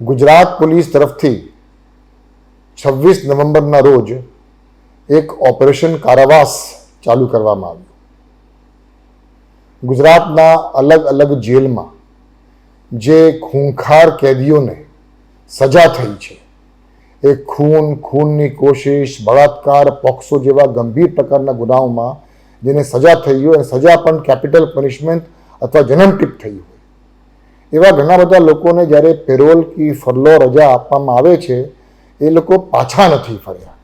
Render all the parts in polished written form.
Gujarat police તરફથી 26 નવેમ્બરના રોજ એક ઓપરેશન કારાવાસ ચાલુ કરવામાં આવ્યું. ગુજરાતના અલગ અલગ જેલમાં જે ખૂંખાર કેદીઓને સજા થઈ છે, એ ખૂનની કોશિશ, બળાત્કાર, પોક્સો જેવા ગંભીર પ્રકારના ગુનાઓમાં જેને સજા થઈ હોય, સજા પણ કેપિટલ પનિશમેન્ટ અથવા જન્મટીપ થઈ હોય, એવા ઘણા બધા લોકોને જ્યારે પેરોલ કે ફરલો રજા આપવામાં આવે છે, એ લોકો પાછા નથી ફર્યા.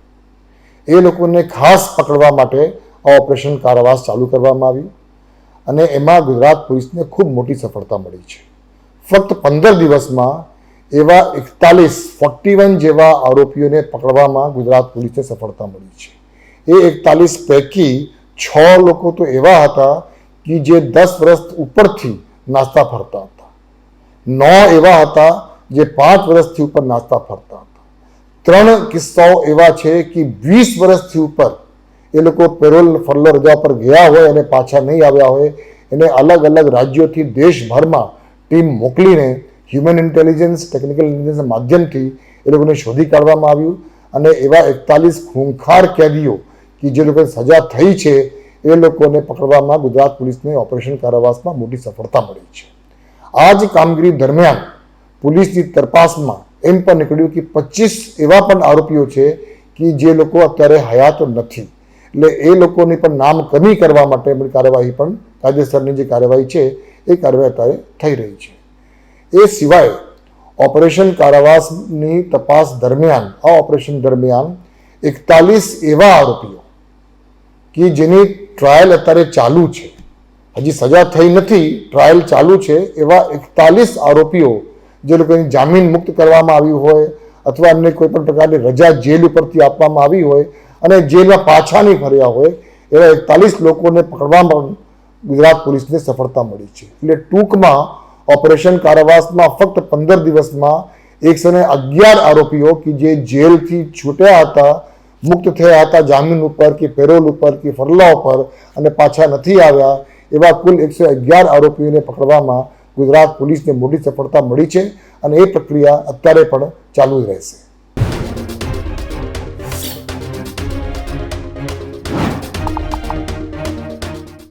એ લોકોને ખાસ પકડવા માટે આ ઓપરેશન કારાવાસ ચાલુ કરવામાં આવ્યું અને એમાં ગુજરાત પોલીસને ખૂબ મોટી સફળતા મળી છે. ફક્ત 15 દિવસમાં એવા 41 જેવા આરોપીઓને પકડવામાં ગુજરાત પોલીસને સફળતા મળી છે. એ 41 પૈકી 6 લોકો તો એવા હતા કે જે 10 વર્ષ ઉપરથી નાસ્તા ફરતા હતા, 9 એવા હતા જે 5 વર્ષથી ઉપર નાસ્તા ફરતા હતા, 3 કિસ્સાઓ એવા છે કે 20 વર્ષથી ઉપર એ લોકો પેરોલ ફરલો રજા પર ગયા હોય અને પાછા નહીં આવ્યા હોય. એને અલગ અલગ રાજ્યોથી દેશભરમાં ટીમ મોકલીને હ્યુમન ઇન્ટેલિજન્સ, ટેકનિકલ ઇન્ટેલિજન્સના માધ્યમથી એ લોકોને શોધી કાઢવામાં આવ્યું અને એવા 41 ખૂંખાર કેદીઓ કે જે લોકોને સજા થઈ છે, એ લોકોને પકડવામાં ગુજરાત પોલીસને ઓપરેશન કારાવાસમાં મોટી સફળતા મળી છે. આ જ કામગીરી દરમિયાન પોલીસની તપાસમાં એમ પણ નીકળ્યું કે 25 એવા પણ આરોપીઓ છે કે જે લોકો અત્યારે હયાત નથી. એટલે એ લોકોની પણ નામ કમી કરવા માટે કાર્યવાહી પણ કાયદેસરની જે કાર્યવાહી છે એ કાર્યવાહી અત્યારે થઈ રહી છે. એ સિવાય ઓપરેશન કારાવાસની તપાસ દરમિયાન, આ ઓપરેશન દરમિયાન 41 એવા આરોપીઓ કે જેની ટ્રાયલ અત્યારે ચાલુ છે, હજી સજા થઈ નથી, ટ્રાયલ ચાલુ છે, એવા 41 આરોપીઓ જે લોકોની જામીન મુક્ત કરવામાં આવ્યું હોય અથવા એમને કોઈ પણ પ્રકારની રજા જેલ ઉપરથી આપવામાં આવી હોય અને જેલમાં પાછા નહીં ફર્યા હોય, એવા 41 લોકોને પકડવામાં ગુજરાત પોલીસને સફળતા મળી છે. એટલે ટૂંકમાં ઓપરેશન કારાવાસમાં ફક્ત 15 દિવસમાં 111 આરોપીઓ કે જે જેલથી છૂટ્યા હતા, મુક્ત થયા હતા જામીન ઉપર કે પેરોલ ઉપર કે ફરલા ઉપર અને પાછા નથી આવ્યા, એવા કુલ 111 આરોપીઓને પકડવામાં ગુજરાત પોલીસને મોટી સફળતા મળી છે અને એ પ્રક્રિયા અત્યારે પણ ચાલુ રહેશે.